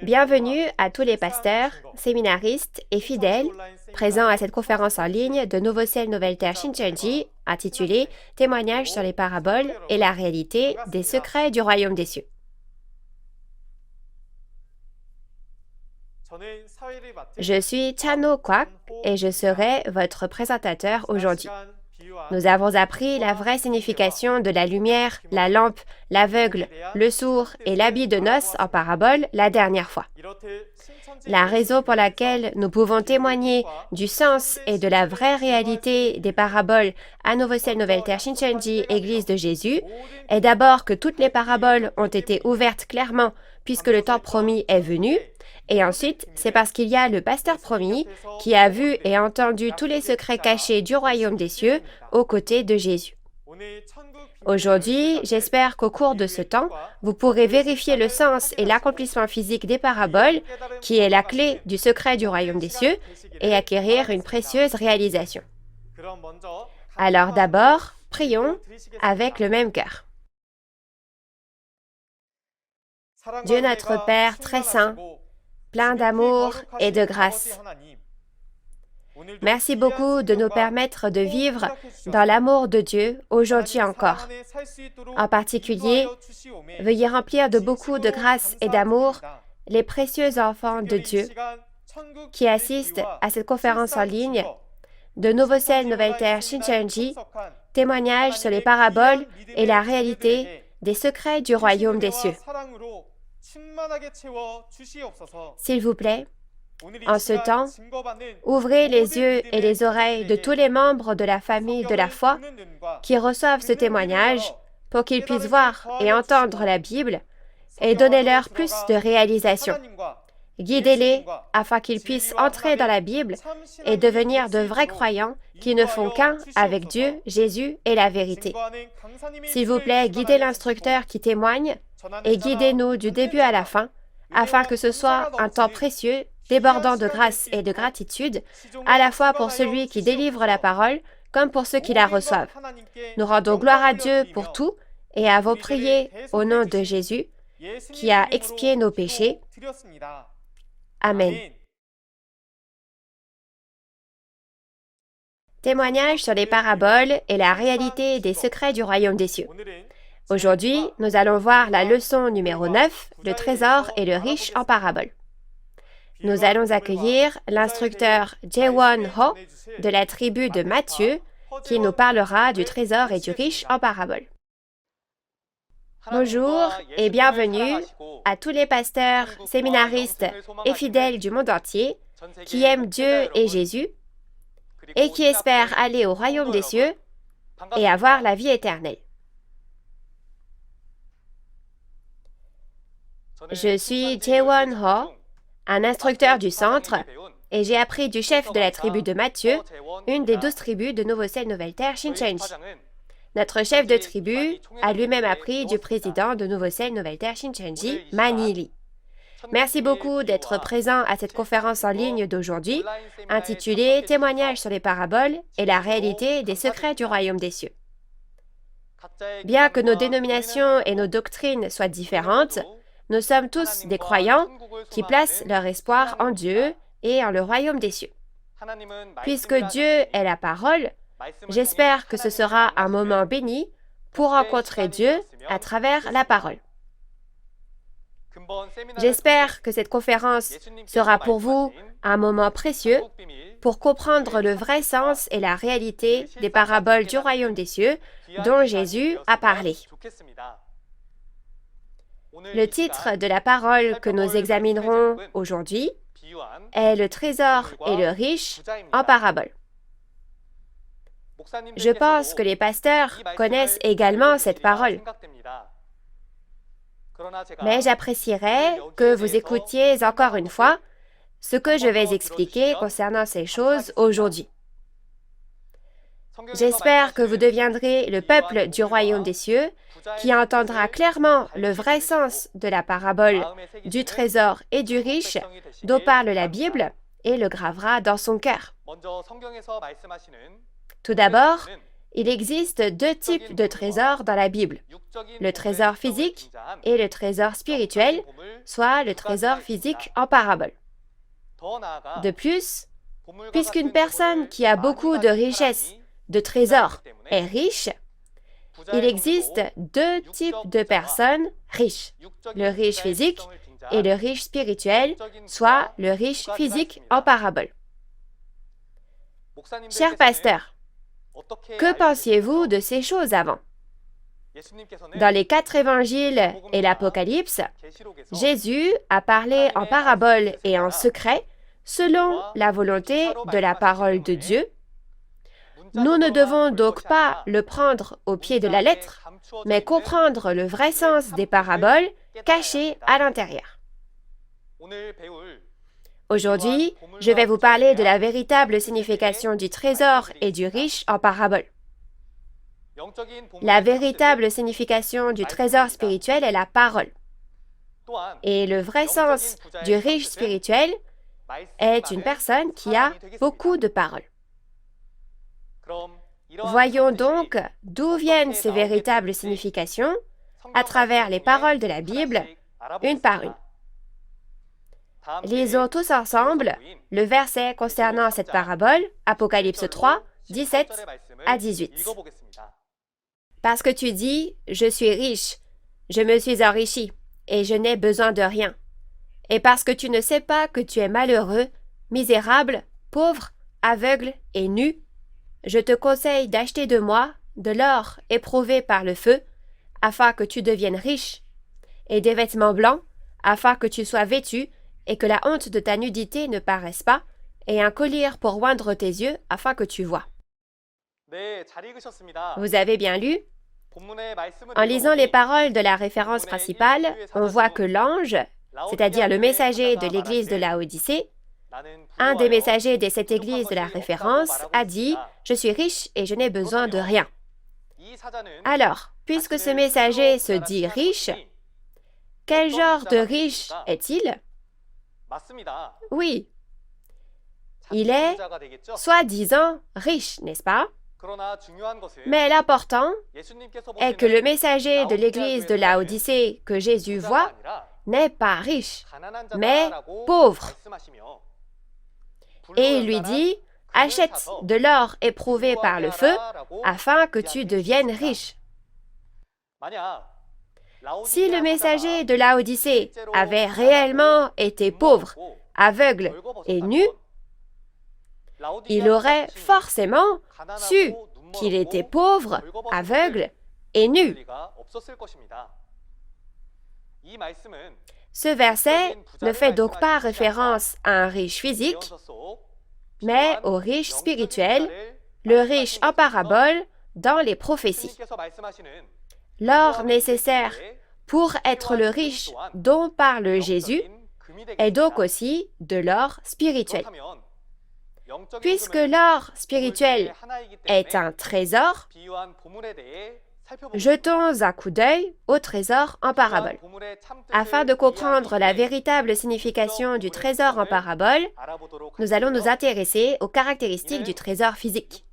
Bienvenue à tous les pasteurs, séminaristes et fidèles présents à cette conférence en ligne de Nouveau Ciel Nouvelle Terre Shincheonji intitulée Témoignages sur les paraboles et la réalité des secrets du royaume des cieux. Je suis Chano Kwak et je serai votre présentateur aujourd'hui. Nous avons appris la vraie signification de la lumière, la lampe, l'aveugle, le sourd et l'habit de noces en parabole la dernière fois. La raison pour laquelle nous pouvons témoigner du sens et de la vraie réalité des paraboles à Nouveau Ciel Nouvelle Terre Shincheonji Église de Jésus est d'abord que toutes les paraboles ont été ouvertes clairement puisque le temps promis est venu, et ensuite c'est parce qu'il y a le pasteur promis qui a vu et entendu tous les secrets cachés du royaume des cieux aux côtés de Jésus. Aujourd'hui, j'espère qu'au cours de ce temps, vous pourrez vérifier le sens et l'accomplissement physique des paraboles, qui est la clé du secret du royaume des cieux, et acquérir une précieuse réalisation. Alors d'abord, prions avec le même cœur. Dieu notre Père très saint, plein d'amour et de grâce, merci beaucoup de nous permettre de vivre dans l'amour de Dieu aujourd'hui encore. En particulier, veuillez remplir de beaucoup de grâce et d'amour les précieux enfants de Dieu qui assistent à cette conférence en ligne de Nouveau Ciel Nouvelle Terre Shincheonji, témoignages sur les paraboles et la réalité des secrets du royaume des cieux. S'il vous plaît, en ce temps, ouvrez les yeux et les oreilles de tous les membres de la famille de la foi qui reçoivent ce témoignage pour qu'ils puissent voir et entendre la Bible et donnez-leur plus de réalisation. Guidez-les afin qu'ils puissent entrer dans la Bible et devenir de vrais croyants qui ne font qu'un avec Dieu, Jésus et la vérité. S'il vous plaît, guidez l'instructeur qui témoigne et guidez-nous du début à la fin afin que ce soit un temps précieux débordant de grâce et de gratitude, à la fois pour celui qui délivre la parole, comme pour ceux qui la reçoivent. Nous rendons gloire à Dieu pour tout et avons prié au nom de Jésus, qui a expié nos péchés. Amen. Témoignage sur les paraboles et la réalité des secrets du royaume des cieux. Aujourd'hui, nous allons voir la leçon numéro 9, le trésor et le riche en parabole. Nous allons accueillir l'instructeur Jaewon Ho de la tribu de Matthieu qui nous parlera du trésor et du riche en parabole. Bonjour et bienvenue à tous les pasteurs, séminaristes et fidèles du monde entier qui aiment Dieu et Jésus et qui espèrent aller au royaume des cieux et avoir la vie éternelle. Je suis Jaewon Ho, un instructeur du centre, et j'ai appris du chef de la tribu de Matthieu, une des 12 tribus de Nouveau Ciel Nouvelle Terre Shincheonji. Notre chef de tribu a lui-même appris du président de Nouveau Ciel Nouvelle Terre Shincheonji, Manny Lee. Merci beaucoup d'être présent à cette conférence en ligne d'aujourd'hui, intitulée Témoignages sur les paraboles et la réalité des secrets du royaume des cieux. Bien que nos dénominations et nos doctrines soient différentes, nous sommes tous des croyants qui placent leur espoir en Dieu et en le royaume des cieux. Puisque Dieu est la parole, j'espère que ce sera un moment béni pour rencontrer Dieu à travers la parole. J'espère que cette conférence sera pour vous un moment précieux pour comprendre le vrai sens et la réalité des paraboles du royaume des cieux dont Jésus a parlé. Le titre de la parole que nous examinerons aujourd'hui est le trésor et le riche en parabole. Je pense que les pasteurs connaissent également cette parole. Mais j'apprécierais que vous écoutiez encore une fois ce que je vais expliquer concernant ces choses aujourd'hui. J'espère que vous deviendrez le peuple du royaume des cieux qui entendra clairement le vrai sens de la parabole du trésor et du riche dont parle la Bible et le gravera dans son cœur. Tout d'abord, Il existe deux types de trésors dans la Bible, le trésor physique et le trésor spirituel, soit le trésor physique en parabole. De plus, puisqu'une personne qui a beaucoup de richesses, de trésors, est riche, il existe deux types de personnes riches, le riche physique et le riche spirituel, soit le riche physique en parabole. Cher pasteur, que pensiez-vous de ces choses avant? Dans les 4 évangiles et l'Apocalypse, Jésus a parlé en parabole et en secret selon la volonté de la parole de Dieu. Nous ne devons donc pas le prendre au pied de la lettre, mais comprendre le vrai sens des paraboles cachées à l'intérieur. Aujourd'hui, je vais vous parler de la véritable signification du trésor et du riche en parabole. La véritable signification du trésor spirituel est la parole. Et le vrai sens du riche spirituel est une personne qui a beaucoup de paroles. Voyons donc d'où viennent ces véritables significations à travers les paroles de la Bible, une par une. Lisons tous ensemble le verset concernant cette parabole, Apocalypse 3, 17 à 18. Parce que tu dis, je suis riche, je me suis enrichi, et je n'ai besoin de rien. Et parce que tu ne sais pas que tu es malheureux, misérable, pauvre, aveugle et nu, je te conseille d'acheter de moi de l'or éprouvé par le feu, afin que tu deviennes riche, et des vêtements blancs, afin que tu sois vêtu, et que la honte de ta nudité ne paraisse pas, et un collier pour oindre tes yeux, afin que tu vois. Vous avez bien lu? En lisant les paroles de la référence principale, on voit que l'ange, c'est-à-dire le messager de l'église de Laodicée, un des messagers de cette église de la référence, a dit « Je suis riche et je n'ai besoin de rien ». Alors, puisque ce messager se dit riche, quel genre de riche est-il? Oui, il est soi-disant riche, n'est-ce pas? Mais l'important est que le messager de l'église de Laodicée que Jésus voit n'est pas riche, mais pauvre. Et il lui dit, achète de l'or éprouvé par le feu afin que tu deviennes riche. Si le messager de Laodicée avait réellement été pauvre, aveugle et nu, il aurait forcément su qu'il était pauvre, aveugle et nu. Ce verset ne fait donc pas référence à un riche physique, mais au riche spirituel, le riche en parabole dans les prophéties. L'or nécessaire pour être le riche dont parle Jésus est donc aussi de l'or spirituel. Puisque l'or spirituel est un trésor, jetons un coup d'œil au trésor en parabole. Afin de comprendre la véritable signification du trésor en parabole, nous allons nous intéresser aux caractéristiques du trésor physique.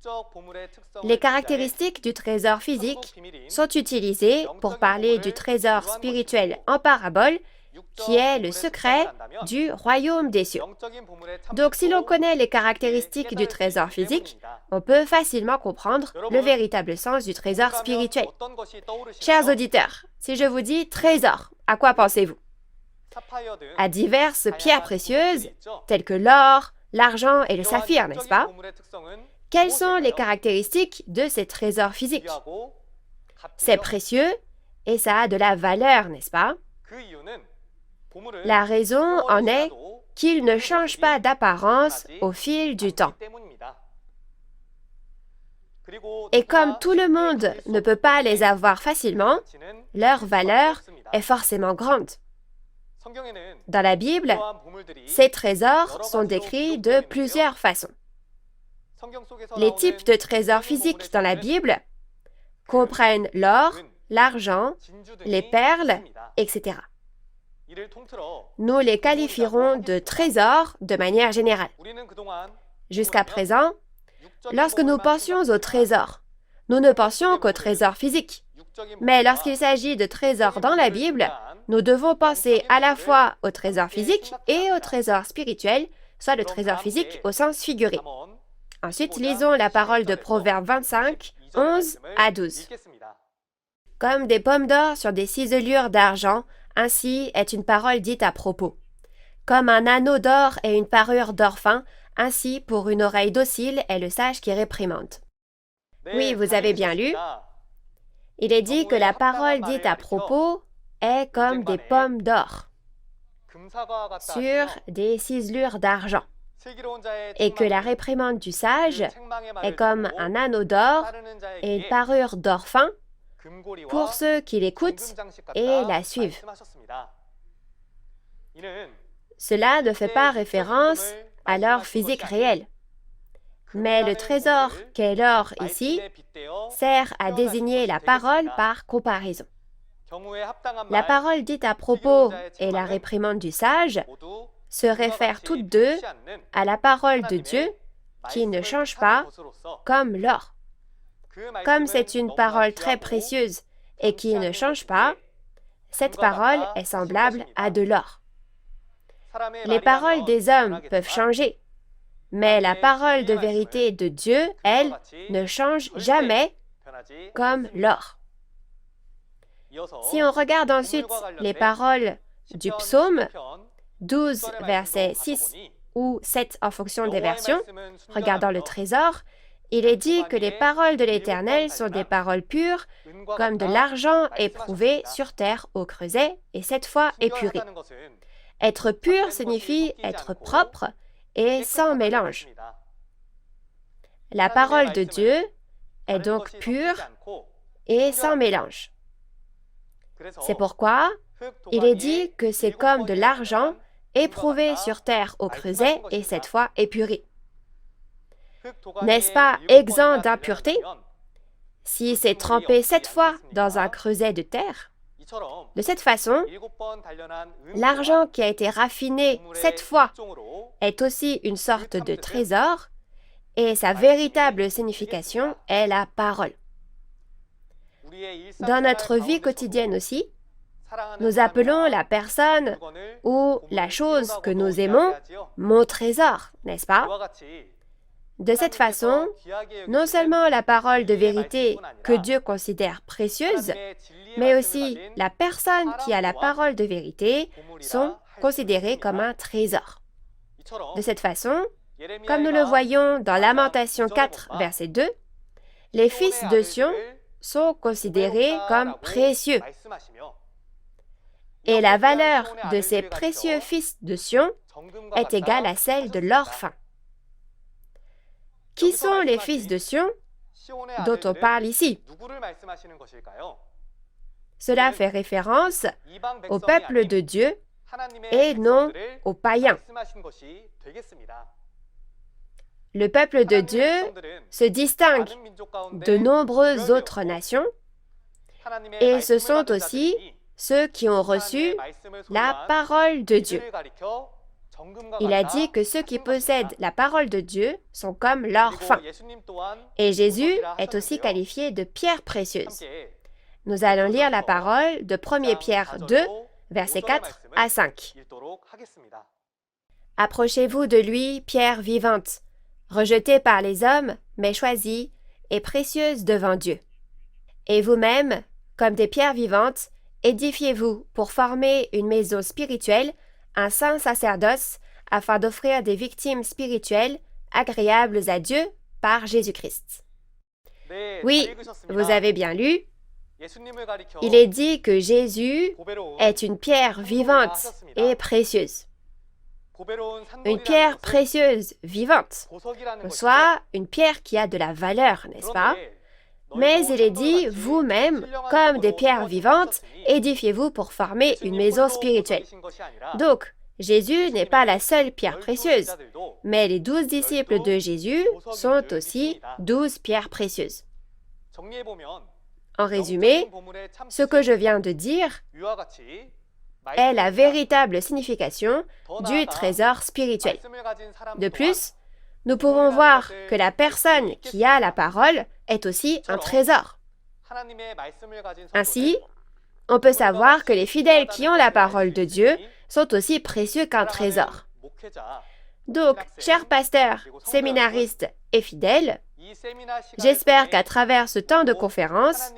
Les caractéristiques du trésor physique sont utilisées pour parler du trésor spirituel en parabole, qui est le secret du royaume des cieux. Donc, si l'on connaît les caractéristiques du trésor physique, on peut facilement comprendre le véritable sens du trésor spirituel. Chers auditeurs, si je vous dis trésor, à quoi pensez-vous? À diverses pierres précieuses, telles que l'or, l'argent et le saphir, n'est-ce pas? Quelles sont les caractéristiques de ces trésors physiques? C'est précieux et ça a de la valeur, n'est-ce pas? La raison en est qu'ils ne changent pas d'apparence au fil du temps. Et comme tout le monde ne peut pas les avoir facilement, leur valeur est forcément grande. Dans la Bible, ces trésors sont décrits de plusieurs façons. Les types de trésors physiques dans la Bible comprennent l'or, l'argent, les perles, etc. Nous les qualifierons de trésors de manière générale. Jusqu'à présent, lorsque nous pensions aux trésors, nous ne pensions qu'aux trésors physiques. Mais lorsqu'il s'agit de trésors dans la Bible, nous devons penser à la fois aux trésors physiques et aux trésors spirituels, soit le trésor physique au sens figuré. Ensuite, lisons la parole de Proverbe 25, 11 à 12. Comme des pommes d'or sur des ciselures d'argent, ainsi est une parole dite à propos. Comme un anneau d'or et une parure d'or fin, ainsi pour une oreille docile est le sage qui réprimande. Oui, vous avez bien lu. Il est dit que la parole dite à propos est comme des pommes d'or sur des ciselures d'argent, et que la réprimande du sage est comme un anneau d'or et une parure d'or fin pour ceux qui l'écoutent et la suivent. Cela ne fait pas référence à l'or physique réel, mais le trésor qu'est l'or ici sert à désigner la parole par comparaison. La parole dite à propos et la réprimande du sage se réfèrent toutes deux à la parole de Dieu qui ne change pas comme l'or. Comme c'est une parole très précieuse et qui ne change pas, cette parole est semblable à de l'or. Les paroles des hommes peuvent changer, mais la parole de vérité de Dieu, elle, ne change jamais comme l'or. Si on regarde ensuite les paroles du psaume 12, versets 6 ou 7 en fonction des versions, regardant le trésor, il est dit que les paroles de l'Éternel sont des paroles pures, comme de l'argent éprouvé sur terre au creuset et 7 fois épuré. Être pur signifie être propre et sans mélange. La parole de Dieu est donc pure et sans mélange. C'est pourquoi il est dit que c'est comme de l'argent éprouvé sur terre au creuset et 7 fois épuré. N'est-ce pas exempt d'impureté si c'est trempé 7 fois dans un creuset de terre? De cette façon, l'argent qui a été raffiné 7 fois est aussi une sorte de trésor et sa véritable signification est la parole. Dans notre vie quotidienne aussi, nous appelons la personne ou la chose que nous aimons mon trésor, n'est-ce pas? De cette façon, non seulement la parole de vérité que Dieu considère précieuse, mais aussi la personne qui a la parole de vérité sont considérées comme un trésor. De cette façon, comme nous le voyons dans Lamentation 4, verset 2, les fils de Sion sont considérés comme précieux. Et la valeur de ces précieux fils de Sion est égale à celle de l'or fin. Qui sont les fils de Sion dont on parle ici? Cela fait référence au peuple de Dieu et non aux païens. Le peuple de Dieu se distingue de nombreuses autres nations et ce sont aussi ceux qui ont reçu la parole de Dieu. Il a dit que ceux qui possèdent la parole de Dieu sont comme l'or fin. Et Jésus est aussi qualifié de pierre précieuse. Nous allons lire la parole de 1 Pierre 2, versets 4 à 5. Approchez-vous de lui, pierre vivante, rejetée par les hommes, mais choisie et précieuse devant Dieu. Et vous-même, comme des pierres vivantes, édifiez-vous pour former une maison spirituelle, un saint sacerdoce, afin d'offrir des victimes spirituelles agréables à Dieu par Jésus-Christ. Oui, vous avez bien lu. Il est dit que Jésus est une pierre vivante et précieuse. Une pierre précieuse vivante, soit une pierre qui a de la valeur, n'est-ce pas? Mais il est dit, vous-même, comme des pierres vivantes, édifiez-vous pour former une maison spirituelle. Donc, Jésus n'est pas la seule pierre précieuse, mais les 12 disciples de Jésus sont aussi 12 pierres précieuses. En résumé, ce que je viens de dire est la véritable signification du trésor spirituel. De plus, nous pouvons voir que la personne qui a la parole est aussi un trésor. Ainsi, on peut savoir que les fidèles qui ont la parole de Dieu sont aussi précieux qu'un trésor. Donc, chers pasteurs, séminaristes et fidèles, j'espère qu'à travers ce temps de conférence,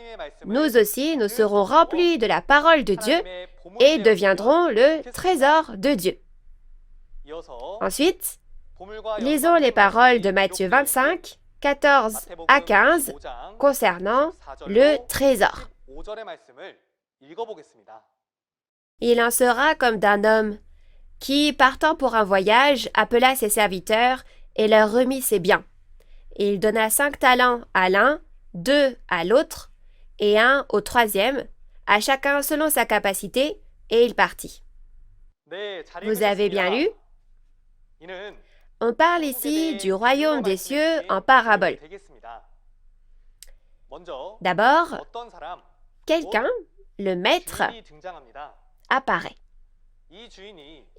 nous aussi, nous serons remplis de la parole de Dieu et deviendrons le trésor de Dieu. Ensuite, lisons les paroles de Matthieu 25, 14 à 15 concernant le trésor. Il en sera comme d'un homme qui, partant pour un voyage, appela ses serviteurs et leur remit ses biens. Il donna 5 talents à l'un, 2 à l'autre, et 1 au troisième, à chacun selon sa capacité, et il partit. Vous avez bien lu? On parle ici du royaume des cieux en parabole. D'abord, quelqu'un, le maître, apparaît.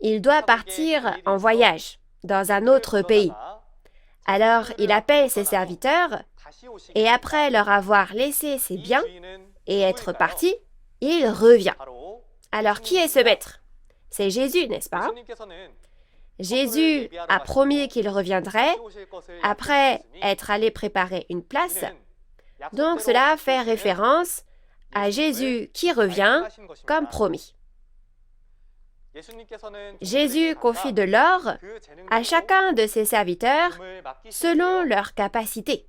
Il doit partir en voyage dans un autre pays. Alors, il appelle ses serviteurs et après leur avoir laissé ses biens et être parti, il revient. Alors, qui est ce maître? C'est Jésus, n'est-ce pas? Jésus a promis qu'il reviendrait après être allé préparer une place. Donc, cela fait référence à Jésus qui revient comme promis. Jésus confie de l'or à chacun de ses serviteurs selon leur capacité.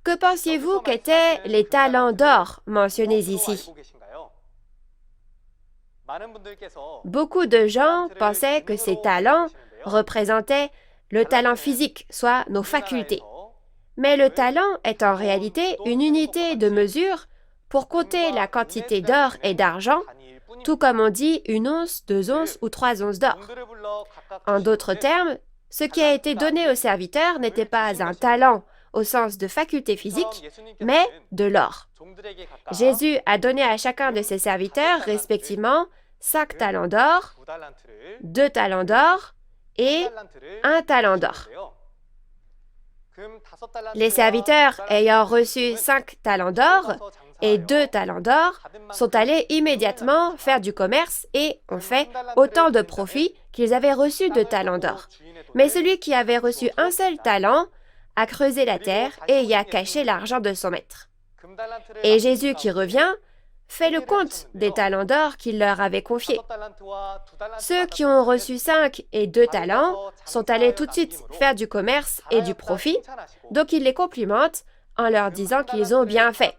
Que pensiez-vous qu'étaient les talents d'or mentionnés ici? Beaucoup de gens pensaient que ces talents représentaient le talent physique, soit nos facultés. Mais le talent est en réalité une unité de mesure pour compter la quantité d'or et d'argent, tout comme on dit 1 once, 2 onces ou 3 onces d'or. En d'autres termes, ce qui a été donné aux serviteurs n'était pas un talent au sens de faculté physique, mais de l'or. Jésus a donné à chacun de ses serviteurs respectivement 5 talents d'or, 2 talents d'or et 1 talent d'or. Les serviteurs ayant reçu 5 talents d'or et 2 talents d'or sont allés immédiatement faire du commerce et ont fait autant de profit qu'ils avaient reçu de talents d'or. Mais celui qui avait reçu un seul talent a creusé la terre et y a caché l'argent de son maître. Et Jésus qui revient fait le compte des talents d'or qu'il leur avait confiés. Ceux qui ont reçu 5 et 2 talents sont allés tout de suite faire du commerce et du profit, donc il les complimente en leur disant qu'ils ont bien fait.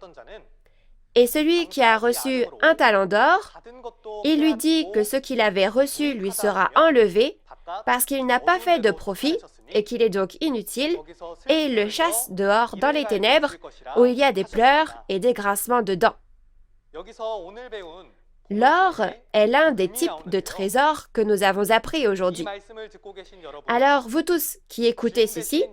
Et celui qui a reçu 1 talent d'or, il lui dit que ce qu'il avait reçu lui sera enlevé parce qu'il n'a pas fait de profit et qu'il est donc inutile, et il le chasse dehors dans les ténèbres où il y a des pleurs et des grincements de dents. L'or est l'un des types de trésors que nous avons appris aujourd'hui. Alors, vous tous qui écoutez ceci,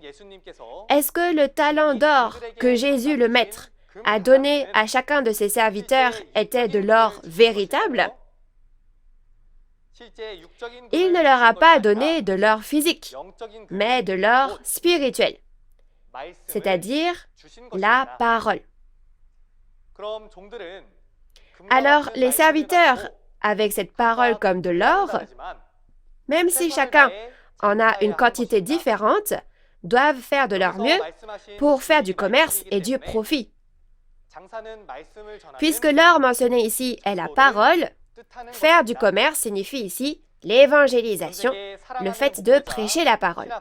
est-ce que le talent d'or que Jésus le Maître a donné à chacun de ses serviteurs était de l'or véritable? Il ne leur a pas donné de l'or physique, mais de l'or spirituel, c'est-à-dire la parole. Alors, les serviteurs, avec cette parole comme de l'or, même si chacun en a une quantité différente, doivent faire de leur mieux pour faire du commerce et du profit. Puisque l'or mentionné ici est la parole, faire du commerce signifie ici l'évangélisation, le fait de prêcher la parole.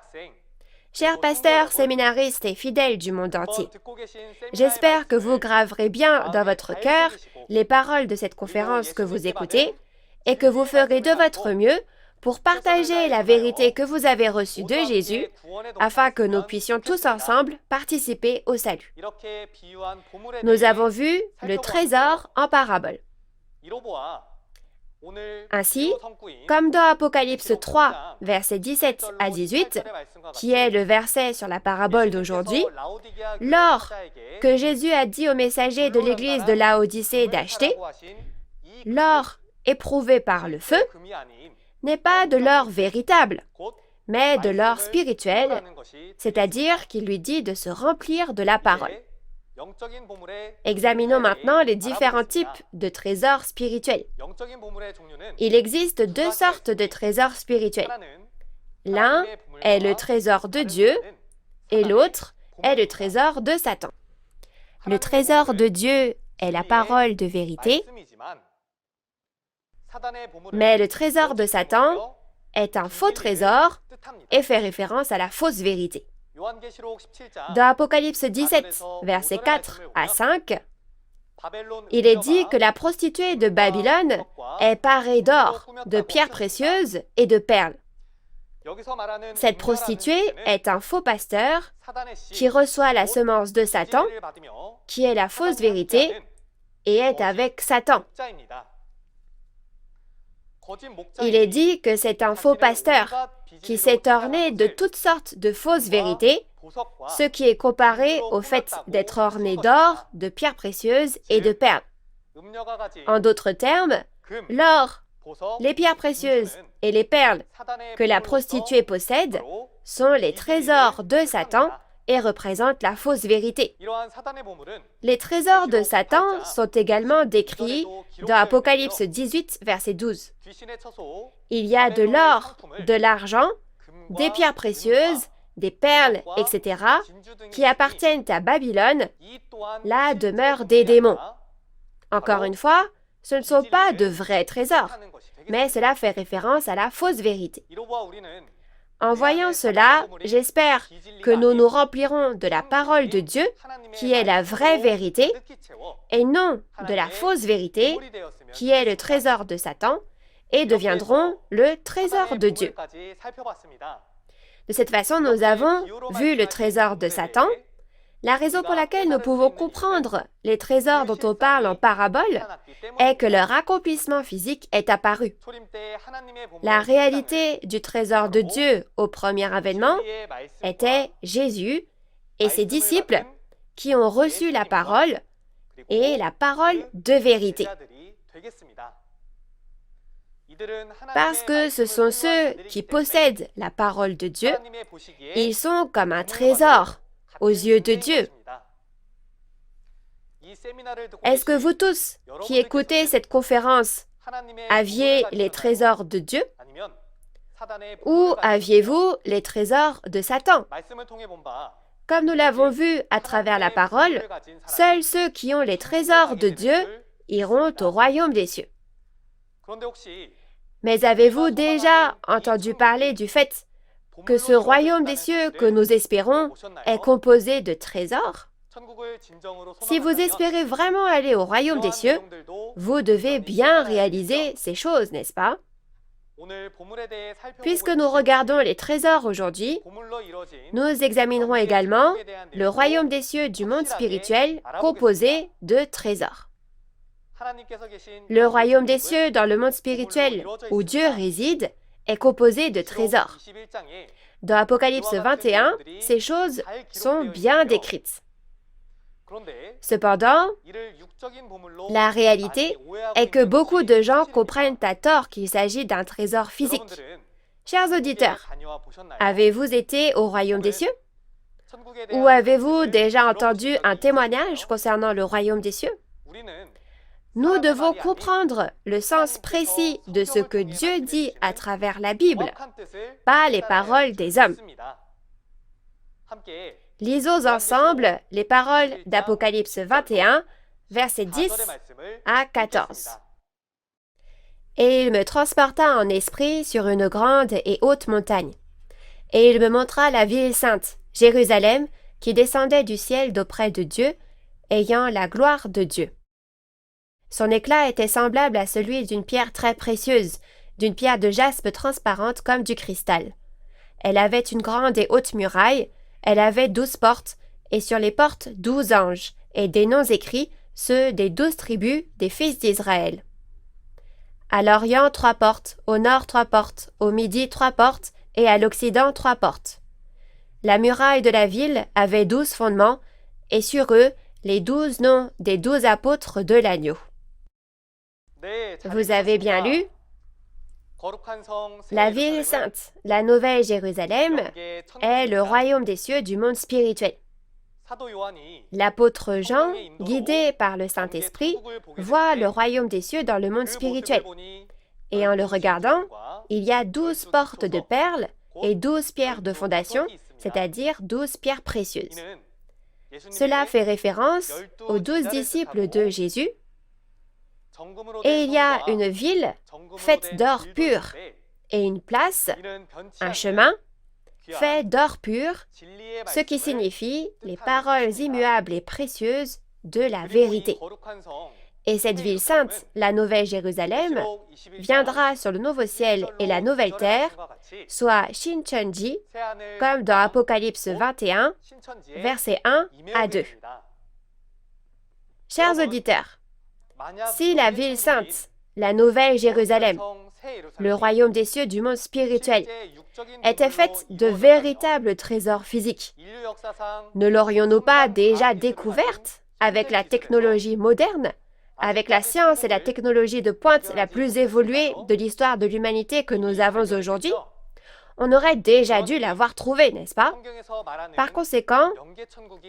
Chers pasteurs, séminaristes et fidèles du monde entier, j'espère que vous graverez bien dans votre cœur les paroles de cette conférence que vous écoutez et que vous ferez de votre mieux pour partager la vérité que vous avez reçue de Jésus afin que nous puissions tous ensemble participer au salut. Nous avons vu le trésor en parabole. Ainsi, comme dans Apocalypse 3, versets 17 à 18, qui est le verset sur la parabole d'aujourd'hui, l'or que Jésus a dit au messager de l'église de Laodicée d'acheter, l'or éprouvé par le feu, n'est pas de l'or véritable, mais de l'or spirituel, c'est-à-dire qu'il lui dit de se remplir de la parole. Examinons maintenant les différents types de trésors spirituels. Il existe deux sortes de trésors spirituels. L'un est le trésor de Dieu et l'autre est le trésor de Satan. Le trésor de Dieu est la parole de vérité, mais le trésor de Satan est un faux trésor et fait référence à la fausse vérité. Dans Apocalypse 17, versets 4 à 5, il est dit que la prostituée de Babylone est parée d'or, de pierres précieuses et de perles. Cette prostituée est un faux pasteur qui reçoit la semence de Satan, qui est la fausse vérité, et est avec Satan. Il est dit que c'est un faux pasteur qui s'est orné de toutes sortes de fausses vérités, ce qui est comparé au fait d'être orné d'or, de pierres précieuses et de perles. En d'autres termes, l'or, les pierres précieuses et les perles que la prostituée possède sont les trésors de Satan et représentent la fausse vérité. Les trésors de Satan sont également décrits dans Apocalypse 18, verset 12. Il y a de l'or, de l'argent, des pierres précieuses, des perles, etc., qui appartiennent à Babylone, la demeure des démons. Encore une fois, ce ne sont pas de vrais trésors, mais cela fait référence à la fausse vérité. En voyant cela, j'espère que nous nous remplirons de la parole de Dieu, qui est la vraie vérité, et non de la fausse vérité, qui est le trésor de Satan, et deviendront le trésor de Dieu. De cette façon, nous avons vu le trésor de Satan. La raison pour laquelle nous pouvons comprendre les trésors dont on parle en parabole est que leur accomplissement physique est apparu. La réalité du trésor de Dieu au premier avènement était Jésus et ses disciples qui ont reçu la parole et la parole de vérité. Parce que ce sont ceux qui possèdent la parole de Dieu, ils sont comme un trésor aux yeux de Dieu. Est-ce que vous tous qui écoutez cette conférence aviez les trésors de Dieu ou aviez-vous les trésors de Satan? Comme nous l'avons vu à travers la parole, seuls ceux qui ont les trésors de Dieu iront au royaume des cieux. Mais avez-vous déjà entendu parler du fait que ce royaume des cieux que nous espérons est composé de trésors? Si vous espérez vraiment aller au royaume des cieux, vous devez bien réaliser ces choses, n'est-ce pas? Puisque nous regardons les trésors aujourd'hui, nous examinerons également le royaume des cieux du monde spirituel composé de trésors. Le royaume des cieux dans le monde spirituel où Dieu réside est composé de trésors. Dans Apocalypse 21, ces choses sont bien décrites. Cependant, la réalité est que beaucoup de gens comprennent à tort qu'il s'agit d'un trésor physique. Chers auditeurs, avez-vous été au royaume des cieux? Ou avez-vous déjà entendu un témoignage concernant le royaume des cieux? Nous devons comprendre le sens précis de ce que Dieu dit à travers la Bible, pas les paroles des hommes. Lisons ensemble les paroles d'Apocalypse 21, versets 10 à 14. Et il me transporta en esprit sur une grande et haute montagne. Et il me montra la ville sainte, Jérusalem, qui descendait du ciel d'auprès de Dieu, ayant la gloire de Dieu. Son éclat était semblable à celui d'une pierre très précieuse, d'une pierre de jaspe transparente comme du cristal. Elle avait une grande et haute muraille, elle avait 12 portes, et sur les portes 12 anges, et des noms écrits, ceux des 12 tribus des fils d'Israël. À l'Orient 3 portes, au Nord 3 portes, au Midi 3 portes, et à l'Occident 3 portes. La muraille de la ville avait 12 fondements, et sur eux les 12 noms des 12 apôtres de l'agneau. Vous avez bien lu? La ville sainte, la Nouvelle Jérusalem, est le royaume des cieux du monde spirituel. L'apôtre Jean, guidé par le Saint-Esprit, voit le royaume des cieux dans le monde spirituel. Et en le regardant, il y a 12 portes de perles et 12 pierres de fondation, c'est-à-dire 12 pierres précieuses. Cela fait référence aux 12 disciples de Jésus. Et il y a une ville faite d'or pur et une place, un chemin, fait d'or pur, ce qui signifie les paroles immuables et précieuses de la vérité. Et cette ville sainte, la Nouvelle Jérusalem, viendra sur le nouveau ciel et la nouvelle terre, soit Shincheonji, comme dans Apocalypse 21, versets 1 à 2. Chers auditeurs, si la ville sainte, la Nouvelle Jérusalem, le royaume des cieux du monde spirituel, était faite de véritables trésors physiques, ne l'aurions-nous pas déjà découverte avec la technologie moderne, avec la science et la technologie de pointe la plus évoluée de l'histoire de l'humanité que nous avons aujourd'hui? On aurait déjà dû l'avoir trouvée, n'est-ce pas? Par conséquent,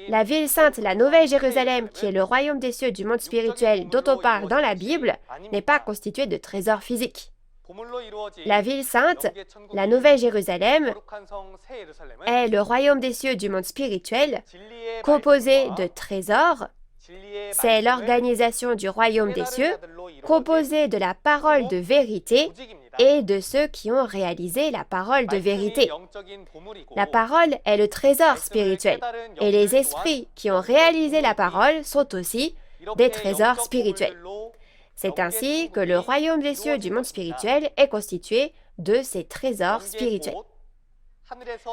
la ville sainte, la Nouvelle Jérusalem, qui est le royaume des cieux du monde spirituel dont on parle dans la Bible, n'est pas constituée de trésors physiques. La ville sainte, la Nouvelle Jérusalem, est le royaume des cieux du monde spirituel, composé de trésors. C'est l'organisation du royaume des cieux, composée de la parole de vérité et de ceux qui ont réalisé la parole de vérité. La parole est le trésor spirituel, et les esprits qui ont réalisé la parole sont aussi des trésors spirituels. C'est ainsi que le royaume des cieux du monde spirituel est constitué de ces trésors spirituels.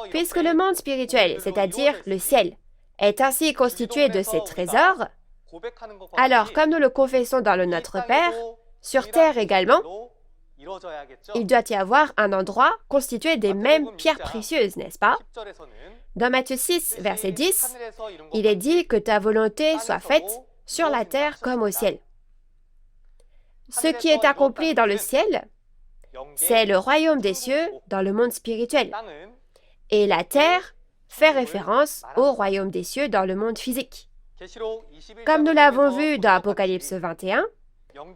Puisque le monde spirituel, c'est-à-dire le ciel, est ainsi constitué de ces trésors, alors comme nous le confessons dans le Notre Père, sur terre également, il doit y avoir un endroit constitué des mêmes pierres précieuses, n'est-ce pas? Dans Matthieu 6, verset 10, il est dit que ta volonté soit faite sur la terre comme au ciel. Ce qui est accompli dans le ciel, c'est le royaume des cieux dans le monde spirituel. Et la terre fait référence au royaume des cieux dans le monde physique. Comme nous l'avons vu dans Apocalypse 21,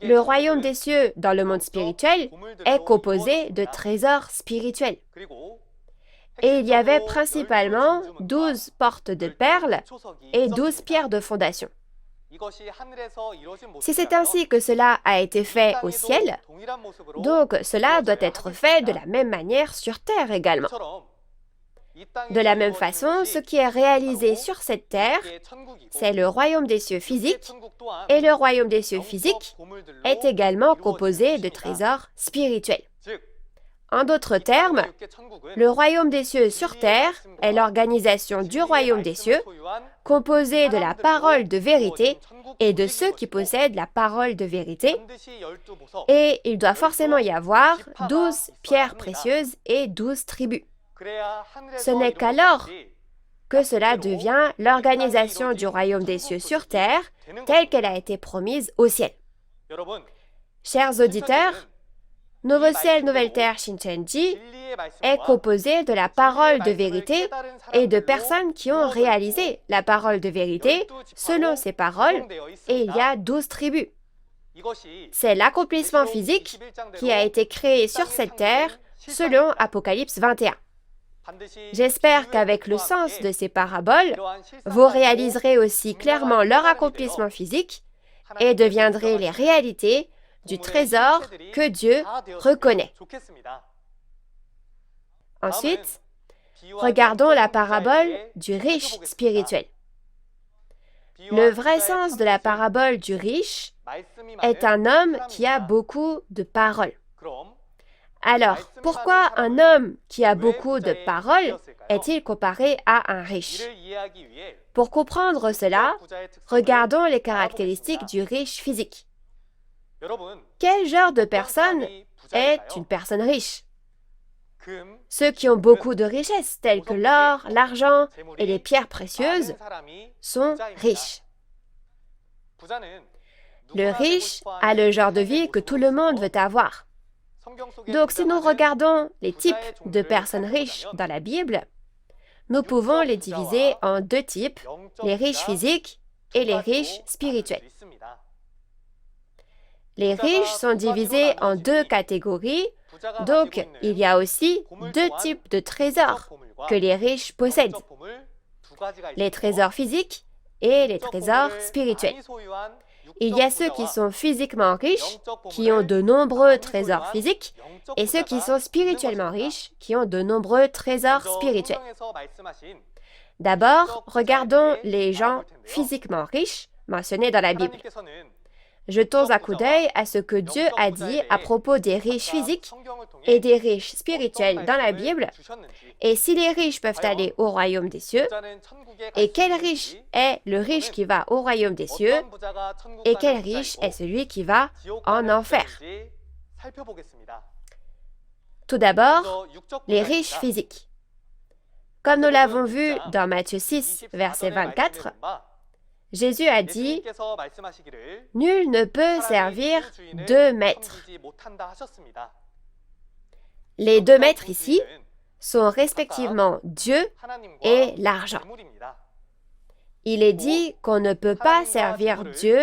le royaume des cieux dans le monde spirituel est composé de trésors spirituels. Et il y avait principalement 12 portes de perles et 12 pierres de fondation. Si c'est ainsi que cela a été fait au ciel, donc cela doit être fait de la même manière sur terre également. De la même façon, ce qui est réalisé sur cette terre, c'est le royaume des cieux physique, et le royaume des cieux physique est également composé de trésors spirituels. En d'autres termes, le royaume des cieux sur terre est l'organisation du royaume des cieux, composée de la parole de vérité et de ceux qui possèdent la parole de vérité, et il doit forcément y avoir 12 pierres précieuses et 12 tribus. Ce n'est qu'alors que cela devient l'organisation du royaume des cieux sur terre, telle qu'elle a été promise au ciel. Chers auditeurs, Nouveau ciel, nouvelle terre, Shincheonji, est composé de la parole de vérité et de personnes qui ont réalisé la parole de vérité selon ces paroles, et il y a 12 tribus. C'est l'accomplissement physique qui a été créé sur cette terre selon Apocalypse 21. J'espère qu'avec le sens de ces paraboles, vous réaliserez aussi clairement leur accomplissement physique et deviendrez les réalités du trésor que Dieu reconnaît. Ensuite, regardons la parabole du riche spirituel. Le vrai sens de la parabole du riche est un homme qui a beaucoup de paroles. Alors, pourquoi un homme qui a beaucoup de paroles est-il comparé à un riche? Pour comprendre cela, regardons les caractéristiques du riche physique. Quel genre de personne est une personne riche? Ceux qui ont beaucoup de richesses, telles que l'or, l'argent et les pierres précieuses, sont riches. Le riche a le genre de vie que tout le monde veut avoir. Donc si nous regardons les types de personnes riches dans la Bible, nous pouvons les diviser en deux types, les riches physiques et les riches spirituels. Les riches sont divisés en deux catégories, donc il y a aussi deux types de trésors que les riches possèdent, les trésors physiques et les trésors spirituels. Il y a ceux qui sont physiquement riches, qui ont de nombreux trésors physiques, et ceux qui sont spirituellement riches, qui ont de nombreux trésors spirituels. D'abord, regardons les gens physiquement riches mentionnés dans la Bible. Jetons un coup d'œil à ce que Dieu a dit à propos des riches physiques et des riches spirituels dans la Bible, et si les riches peuvent aller au royaume des cieux, et quel riche est le riche qui va au royaume des cieux, et quel riche est celui qui va en enfer. Tout d'abord, les riches physiques. Comme nous l'avons vu dans Matthieu 6, verset 24, Jésus a dit « Nul ne peut servir deux maîtres ». Les deux maîtres ici sont respectivement Dieu et l'argent. Il est dit qu'on ne peut pas servir Dieu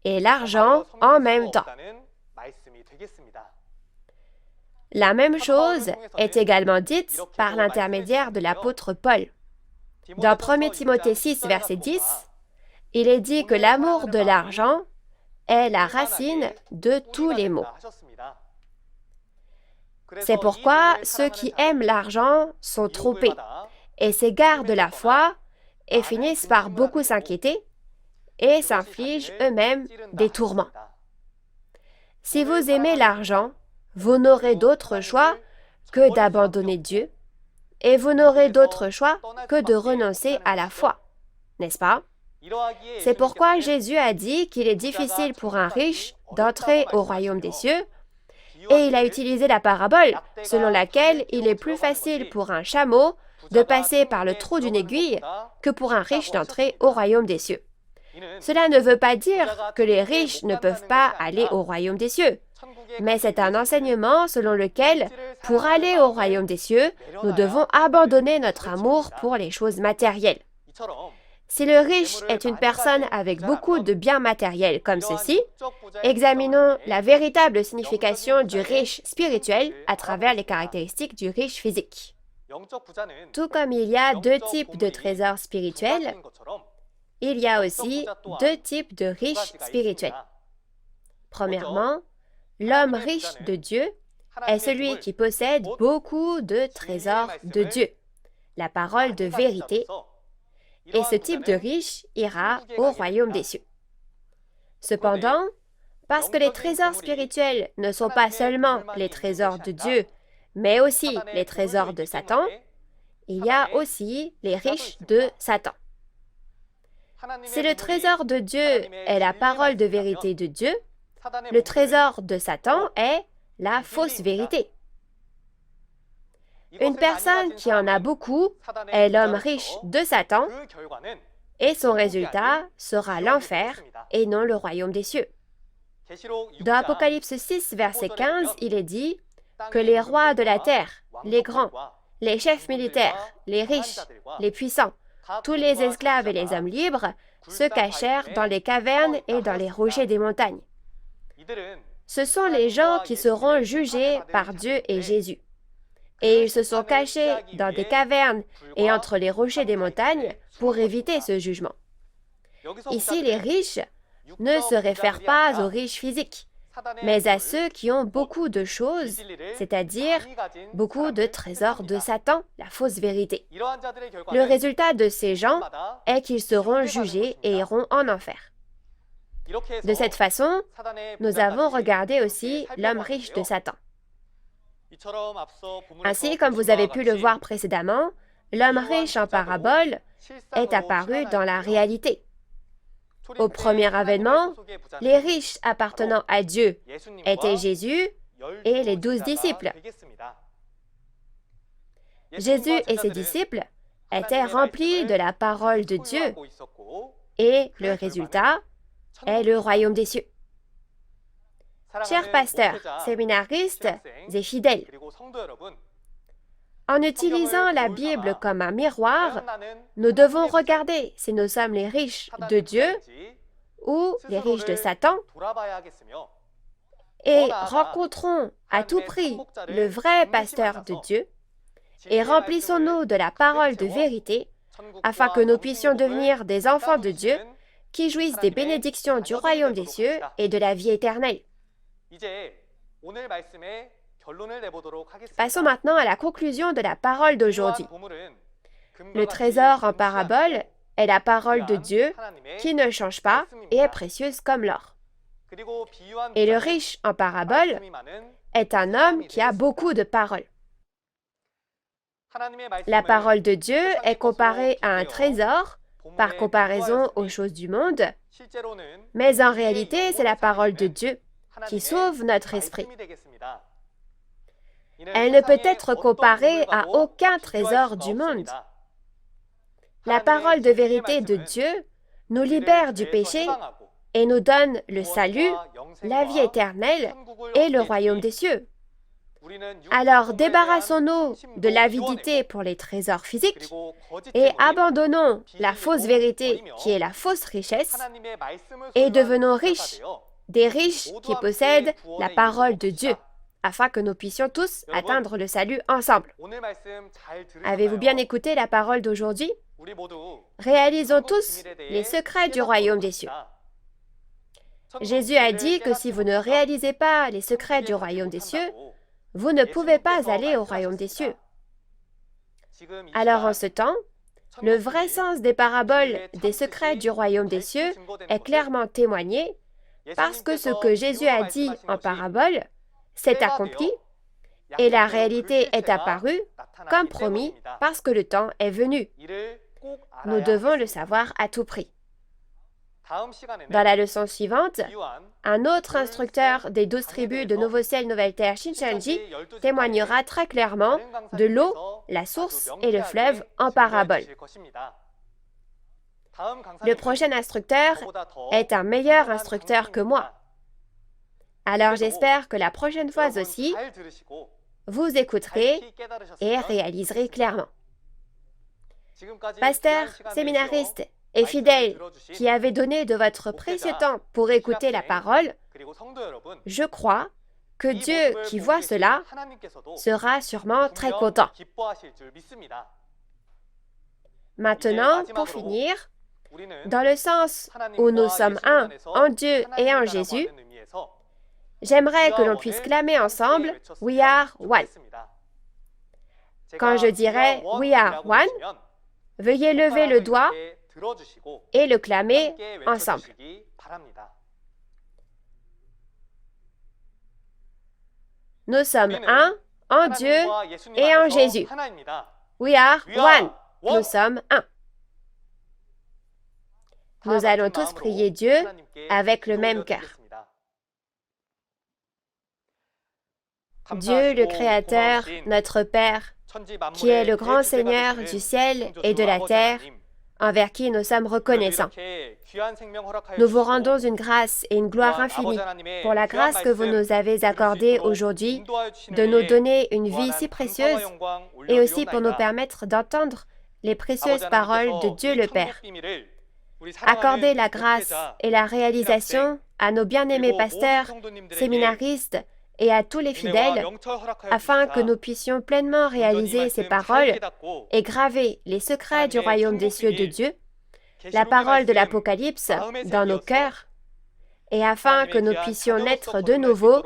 et l'argent en même temps. La même chose est également dite par l'intermédiaire de l'apôtre Paul. Dans 1 Timothée 6, verset 10, il est dit que l'amour de l'argent est la racine de tous les maux. C'est pourquoi ceux qui aiment l'argent sont trompés et s'égarent de la foi et finissent par beaucoup s'inquiéter et s'infligent eux-mêmes des tourments. Si vous aimez l'argent, vous n'aurez d'autre choix que d'abandonner Dieu et vous n'aurez d'autre choix que de renoncer à la foi, n'est-ce pas? C'est pourquoi Jésus a dit qu'il est difficile pour un riche d'entrer au royaume des cieux, et il a utilisé la parabole selon laquelle il est plus facile pour un chameau de passer par le trou d'une aiguille que pour un riche d'entrer au royaume des cieux. Cela ne veut pas dire que les riches ne peuvent pas aller au royaume des cieux, mais c'est un enseignement selon lequel, pour aller au royaume des cieux, nous devons abandonner notre amour pour les choses matérielles. Si le riche est une personne avec beaucoup de biens matériels comme ceci, examinons la véritable signification du riche spirituel à travers les caractéristiques du riche physique. Tout comme il y a deux types de trésors spirituels, il y a aussi deux types de riches spirituels. Premièrement, l'homme riche de Dieu est celui qui possède beaucoup de trésors de Dieu, la parole de vérité, et ce type de riche ira au royaume des cieux. Cependant, parce que les trésors spirituels ne sont pas seulement les trésors de Dieu, mais aussi les trésors de Satan, il y a aussi les riches de Satan. Si le trésor de Dieu est la parole de vérité de Dieu, le trésor de Satan est la fausse vérité. Une personne qui en a beaucoup est l'homme riche de Satan, et son résultat sera l'enfer et non le royaume des cieux. Dans Apocalypse 6, verset 15, il est dit que les rois de la terre, les grands, les chefs militaires, les riches, les puissants, tous les esclaves et les hommes libres se cachèrent dans les cavernes et dans les rochers des montagnes. Ce sont les gens qui seront jugés par Dieu et Jésus. Et ils se sont cachés dans des cavernes et entre les rochers des montagnes pour éviter ce jugement. Ici, les riches ne se réfèrent pas aux riches physiques, mais à ceux qui ont beaucoup de choses, c'est-à-dire beaucoup de trésors de Satan, la fausse vérité. Le résultat de ces gens est qu'ils seront jugés et iront en enfer. De cette façon, nous avons regardé aussi l'homme riche de Satan. Ainsi, comme vous avez pu le voir précédemment, l'homme riche en parabole est apparu dans la réalité. Au premier avènement, les riches appartenant à Dieu étaient Jésus et les 12 disciples. Jésus et ses disciples étaient remplis de la parole de Dieu et le résultat est le royaume des cieux. Chers pasteurs, séminaristes et fidèles, en utilisant la Bible comme un miroir, nous devons regarder si nous sommes les riches de Dieu ou les riches de Satan et rencontrons à tout prix le vrai pasteur de Dieu et remplissons-nous de la parole de vérité afin que nous puissions devenir des enfants de Dieu qui jouissent des bénédictions du royaume des cieux et de la vie éternelle. Passons maintenant à la conclusion de la parole d'aujourd'hui. Le trésor en parabole est la parole de Dieu qui ne change pas et est précieuse comme l'or. Et le riche en parabole est un homme qui a beaucoup de paroles. La parole de Dieu est comparée à un trésor par comparaison aux choses du monde, mais en réalité, c'est la parole de Dieu qui sauve notre esprit. Elle ne peut être comparée à aucun trésor du monde. La parole de vérité de Dieu nous libère du péché et nous donne le salut, la vie éternelle et le royaume des cieux. Alors débarrassons-nous de l'avidité pour les trésors physiques et abandonnons la fausse vérité qui est la fausse richesse et devenons riches, des riches qui possèdent la parole de Dieu, afin que nous puissions tous atteindre le salut ensemble. Avez-vous bien écouté la parole d'aujourd'hui? Réalisons tous les secrets du royaume des cieux. Jésus a dit que si vous ne réalisez pas les secrets du royaume des cieux, vous ne pouvez pas aller au royaume des cieux. Alors en ce temps, le vrai sens des paraboles des secrets du royaume des cieux est clairement témoigné parce que ce que Jésus a dit en parabole s'est accompli et la réalité est apparue comme promis parce que le temps est venu. Nous devons le savoir à tout prix. Dans la leçon suivante, un autre instructeur des 12 tribus de Nouveau Ciel, Nouvelle Terre, Shincheonji, témoignera très clairement de l'eau, la source et le fleuve en parabole. Le prochain instructeur est un meilleur instructeur que moi. Alors j'espère que la prochaine fois aussi, vous écouterez et réaliserez clairement. Pasteurs, séminaristes et fidèles qui avez donné de votre précieux temps pour écouter la parole, je crois que Dieu qui voit cela sera sûrement très content. Maintenant, pour finir, dans le sens où nous sommes un en Dieu et en Jésus, j'aimerais que l'on puisse clamer ensemble « We are one ». Quand je dirai « We are one », veuillez lever le doigt et le clamer ensemble. Nous sommes un en Dieu et en Jésus. We are one. Nous sommes un. Nous allons tous prier Dieu avec le même cœur. Dieu le Créateur, notre Père, qui est le grand Seigneur du ciel et de la terre, envers qui nous sommes reconnaissants. Nous vous rendons une grâce et une gloire infinie pour la grâce que vous nous avez accordée aujourd'hui de nous donner une vie si précieuse et aussi pour nous permettre d'entendre les précieuses paroles de Dieu le Père. Accordez la grâce et la réalisation à nos bien-aimés pasteurs, séminaristes et à tous les fidèles, afin que nous puissions pleinement réaliser ces paroles et graver les secrets du royaume des cieux de Dieu, la parole de l'Apocalypse dans nos cœurs, et afin que nous puissions naître de nouveau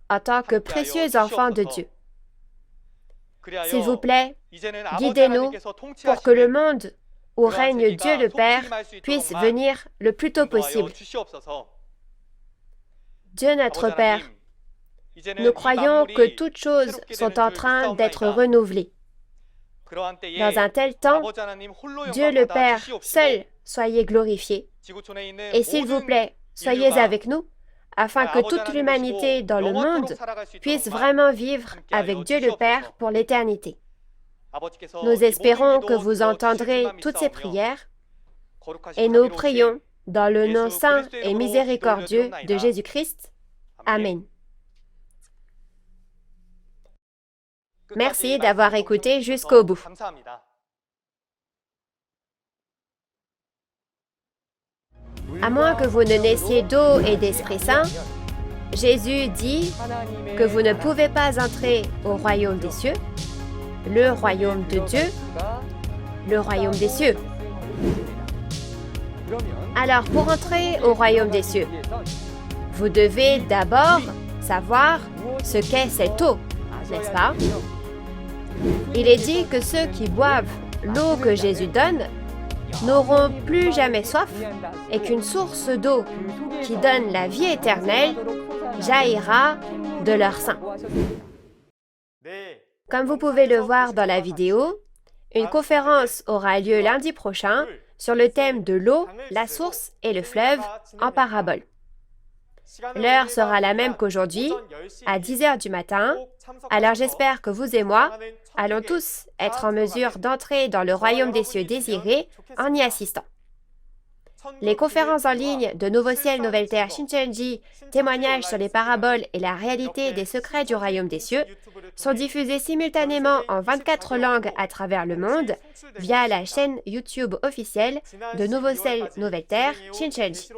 en tant que précieux enfants de Dieu. S'il vous plaît, guidez-nous pour que le monde où règne Dieu le Père puisse venir le plus tôt possible. Dieu notre Père, nous croyons que toutes choses sont en train d'être renouvelées. Dans un tel temps, Dieu le Père seul soyez glorifié. Et s'il vous plaît, soyez avec nous, afin que toute l'humanité dans le monde puisse vraiment vivre avec Dieu le Père pour l'éternité. Nous espérons que vous entendrez toutes ces prières et nous prions dans le nom saint et miséricordieux de Jésus-Christ. Amen. Merci d'avoir écouté jusqu'au bout. À moins que vous ne naissiez d'eau et d'Esprit Saint, Jésus dit que vous ne pouvez pas entrer au royaume des cieux, le royaume de Dieu, le royaume des cieux. Alors, pour entrer au royaume des cieux, vous devez d'abord savoir ce qu'est cette eau, n'est-ce pas? Il est dit que ceux qui boivent l'eau que Jésus donne n'auront plus jamais soif et qu'une source d'eau qui donne la vie éternelle jaillira de leur sein. Comme vous pouvez le voir dans la vidéo, une conférence aura lieu lundi prochain sur le thème de l'eau, la source et le fleuve en parabole. L'heure sera la même qu'aujourd'hui, à 10h du matin, alors j'espère que vous et moi allons tous être en mesure d'entrer dans le royaume des cieux désiré en y assistant. Les conférences en ligne de Nouveau Ciel, Nouvelle Terre, Shincheonji, témoignages sur les paraboles et la réalité des secrets du royaume des cieux sont diffusés simultanément en 24 langues à travers le monde via la chaîne YouTube officielle de Nouveau Ciel, Nouvelle Terre, Shincheonji.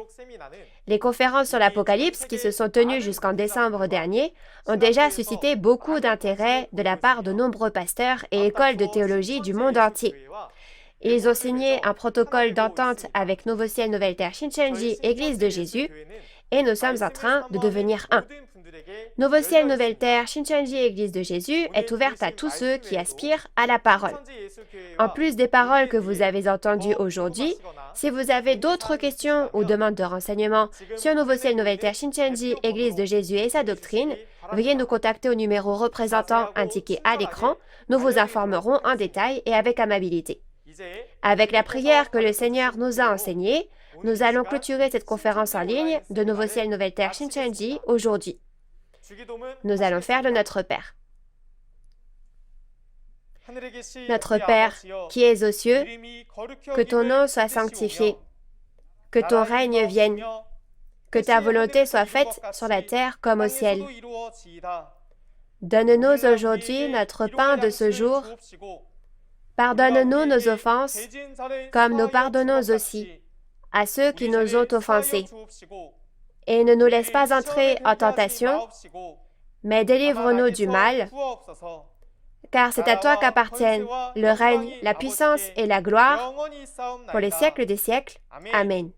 Les conférences sur l'Apocalypse qui se sont tenues jusqu'en décembre dernier ont déjà suscité beaucoup d'intérêt de la part de nombreux pasteurs et écoles de théologie du monde entier. Ils ont signé un protocole d'entente avec Nouveau Ciel, Nouvelle Terre, Shincheonji, Église de Jésus, et nous sommes en train de devenir un. Nouveau Ciel, Nouvelle Terre, Shincheonji, Église de Jésus est ouverte à tous ceux qui aspirent à la parole. En plus des paroles que vous avez entendues aujourd'hui, si vous avez d'autres questions ou demandes de renseignements sur Nouveau Ciel, Nouvelle Terre, Shincheonji, Église de Jésus et sa doctrine, veuillez nous contacter au numéro représentant indiqué à l'écran. Nous vous informerons en détail et avec amabilité. Avec la prière que le Seigneur nous a enseignée, nous allons clôturer cette conférence en ligne de Nouveau Ciel, Nouvelle Terre, Shincheonji aujourd'hui. Nous allons faire le Notre Père. Notre Père, qui es aux cieux, que ton nom soit sanctifié, que ton règne vienne, que ta volonté soit faite sur la terre comme au ciel. Donne-nous aujourd'hui notre pain de ce jour. Pardonne-nous nos offenses, comme nous pardonnons aussi à ceux qui nous ont offensés. Et ne nous laisse pas entrer en tentation, mais délivre-nous du mal, car c'est à toi qu'appartiennent le règne, la puissance et la gloire pour les siècles des siècles. Amen.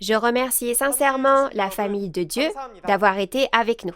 Je remercie sincèrement la famille de Dieu d'avoir été avec nous.